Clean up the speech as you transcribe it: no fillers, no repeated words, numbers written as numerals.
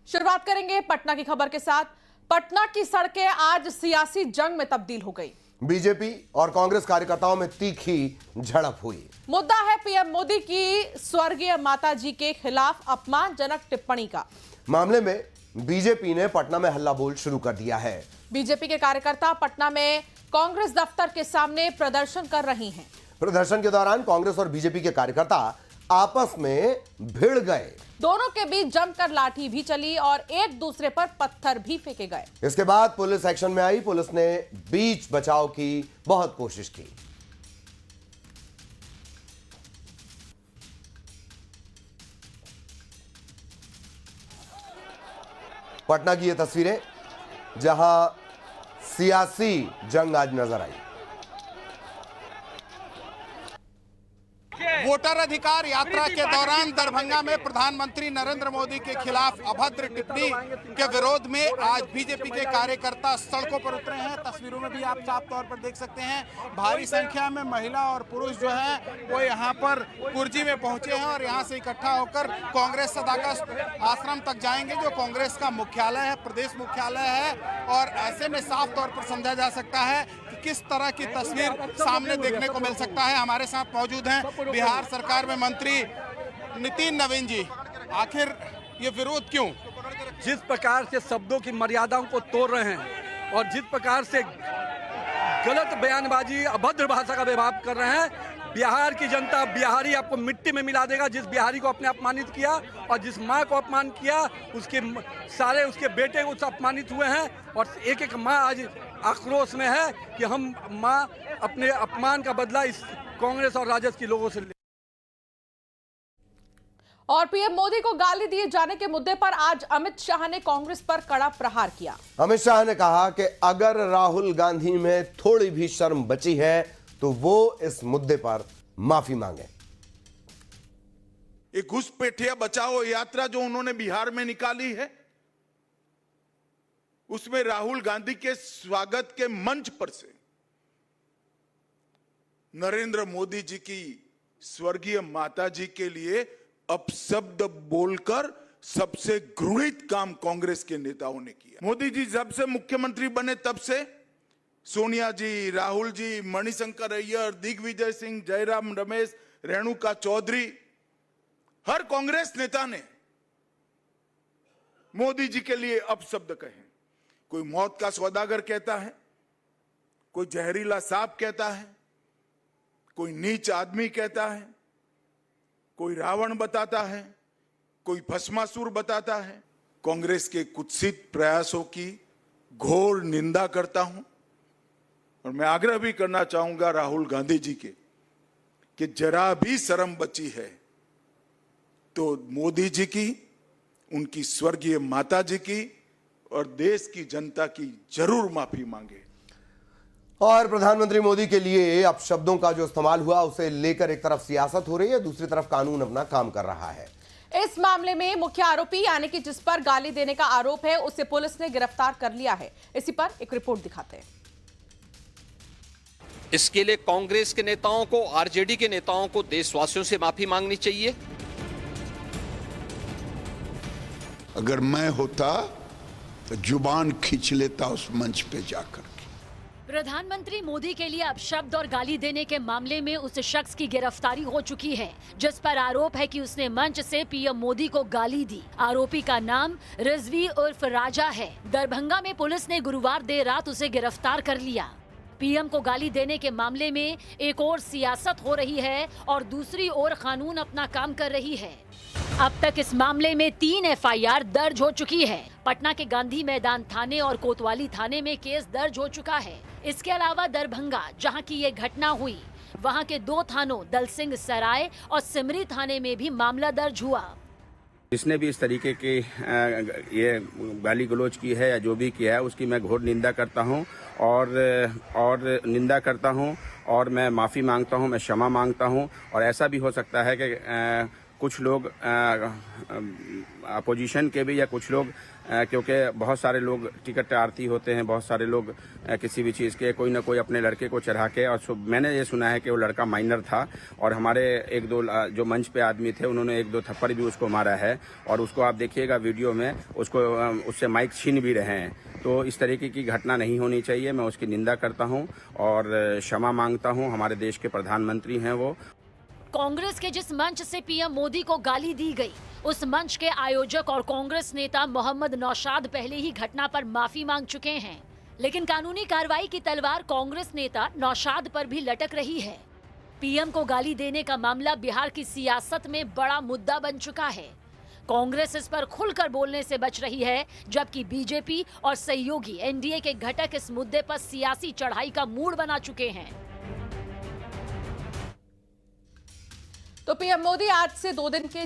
शुरुआत करेंगे पटना की खबर के साथ। पटना की सड़कें आज सियासी जंग में तब्दील हो गई। बीजेपी और कांग्रेस कार्यकर्ताओं में तीखी झड़प हुई। मुद्दा है पीएम मोदी की स्वर्गीय माताजी के खिलाफ अपमानजनक टिप्पणी का। मामले में बीजेपी ने पटना में हल्ला बोल शुरू कर दिया है। बीजेपी के कार्यकर्ता पटना में कांग्रेस दफ्तर के सामने प्रदर्शन कर रही हैं। प्रदर्शन के दौरान कांग्रेस और बीजेपी के कार्यकर्ता आपस में भिड़ गए। दोनों के बीच जमकर लाठी भी चली और एक दूसरे पर पत्थर भी फेंके गए। इसके बाद पुलिस एक्शन में आई। पुलिस ने बीच बचाव की बहुत कोशिश की। पटना की ये तस्वीरें जहां सियासी जंग आज नजर आई। वोटर अधिकार यात्रा के दौरान दरभंगा में प्रधानमंत्री नरेंद्र मोदी के खिलाफ अभद्र टिप्पणी के विरोध में आज बीजेपी के कार्यकर्ता सड़कों पर उतरे हैं। तस्वीरों में भी आप साफ तौर पर देख सकते हैं, भारी संख्या में महिला और पुरुष जो हैं वो यहाँ पर कुर्जी में पहुंचे हैं और यहाँ से इकट्ठा होकर कांग्रेस सदाकत आश्रम तक जाएंगे, जो कांग्रेस का मुख्यालय है, प्रदेश मुख्यालय है। और ऐसे में साफ तौर पर समझा जा सकता है कि किस तरह की तस्वीर सामने देखने को मिल सकता है। हमारे साथ मौजूद हैं बिहार सरकार में मंत्री नितिन नवीन जी। आखिर ये विरोध क्यों? जिस प्रकार से शब्दों की मर्यादाओं को तोड़ रहे हैं और जिस प्रकार से गलत बयानबाजी, अभद्र भाषा का व्यवहार कर रहे हैं, बिहार की जनता, बिहारी आपको मिट्टी में मिला देगा। जिस बिहारी को आपने अपमानित किया और जिस माँ को अपमान किया, उसके सारे उसके बेटे उससे अपमानित हुए हैं और एक एक माँ आज आक्रोश में है कि हम माँ अपने अपमान का बदला इस कांग्रेस और राजद के लोगों से। और पीएम मोदी को गाली दिए जाने के मुद्दे पर आज अमित शाह ने कांग्रेस पर कड़ा प्रहार किया। अमित शाह ने कहा कि अगर राहुल गांधी में थोड़ी भी शर्म बची है तो वो इस मुद्दे पर माफी मांगे। एक घुसपैठिया बचाओ यात्रा जो उन्होंने बिहार में निकाली है, उसमें राहुल गांधी के स्वागत के मंच पर से नरेंद्र मोदी जी की स्वर्गीय माता जी के लिए अपशब्द बोलकर सबसे घृणित काम कांग्रेस के नेताओं ने किया। मोदी जी जब से मुख्यमंत्री बने तब से सोनिया जी, राहुल जी, मणिशंकर अय्यर, दिग्विजय सिंह, जयराम रमेश, रेणुका चौधरी, हर कांग्रेस नेता ने मोदी जी के लिए अपशब्द कहे। कोई मौत का सौदागर कहता है, कोई जहरीला सांप कहता है, कोई नीच आदमी कहता है, कोई रावण बताता है, कोई भस्मासुर बताता है। कांग्रेस के कुत्सित प्रयासों की घोर निंदा करता हूं और मैं आग्रह भी करना चाहूंगा राहुल गांधी जी के कि जरा भी शर्म बची है तो मोदी जी की, उनकी स्वर्गीय माता जी की और देश की जनता की जरूर माफी मांगे। और प्रधानमंत्री मोदी के लिए अब शब्दों का जो इस्तेमाल हुआ उसे लेकर एक तरफ सियासत हो रही है, दूसरी तरफ कानून अपना काम कर रहा है। इस मामले में मुख्य आरोपी यानी कि जिस पर गाली देने का आरोप है, उसे पुलिस ने गिरफ्तार कर लिया है। इसी पर एक रिपोर्ट दिखाते हैं। इसके लिए कांग्रेस के नेताओं को, आरजेडी के नेताओं को देशवासियों से माफी मांगनी चाहिए। अगर मैं होता तो जुबान खींच लेता उस मंच पे जाकर। प्रधानमंत्री मोदी के लिए अपशब्द और गाली देने के मामले में उस शख्स की गिरफ्तारी हो चुकी है जिस पर आरोप है कि उसने मंच से पीएम मोदी को गाली दी। आरोपी का नाम रिजवी उर्फ राजा है। दरभंगा में पुलिस ने गुरुवार देर रात उसे गिरफ्तार कर लिया। पीएम को गाली देने के मामले में एक ओर सियासत हो रही है और दूसरी ओर कानून अपना काम कर रही है। अब तक इस मामले में 3 एफआईआर दर्ज हो चुकी है। पटना के गांधी मैदान थाने और कोतवाली थाने में केस दर्ज हो चुका है। इसके अलावा दरभंगा, जहां की ये घटना हुई, वहां के 2 थानों दलसिंह सराय और सिमरी थाने में भी मामला दर्ज हुआ। जिसने भी इस तरीके की ये गाली गलौज की है या जो भी किया है उसकी मैं घोर निंदा करता हूं और निंदा करता हूं और मैं माफ़ी मांगता हूं, मैं क्षमा मांगता हूं। और ऐसा भी हो सकता है कि कुछ लोग अपोजिशन के भी, या कुछ लोग क्योंकि बहुत सारे लोग टिकट आरती होते हैं, बहुत सारे लोग किसी भी चीज़ के कोई ना कोई अपने लड़के को चढ़ा के, और मैंने ये सुना है कि वो लड़का माइनर था और हमारे एक दो जो मंच पे आदमी थे उन्होंने एक दो थप्पड़ भी उसको मारा है, और उसको आप देखिएगा वीडियो में, उसको उससे माइक छीन भी रहे हैं। तो इस तरीके की घटना नहीं होनी चाहिए। मैं उसकी निंदा करता हूं और क्षमा मांगता हूं। हमारे देश के प्रधानमंत्री हैं वो। कांग्रेस के जिस मंच से पीएम मोदी को गाली दी गई, उस मंच के आयोजक और कांग्रेस नेता मोहम्मद नौशाद पहले ही घटना पर माफी मांग चुके हैं, लेकिन कानूनी कार्रवाई की तलवार कांग्रेस नेता नौशाद पर भी लटक रही है। पीएम को गाली देने का मामला बिहार की सियासत में बड़ा मुद्दा बन चुका है। कांग्रेस इस पर खुलकर बोलने से बच रही है, जबकि बीजेपी और सहयोगी एनडीए के घटक इस मुद्दे पर सियासी चढ़ाई का मूड बना चुके हैं। तो पीएम मोदी आज से 2 दिन के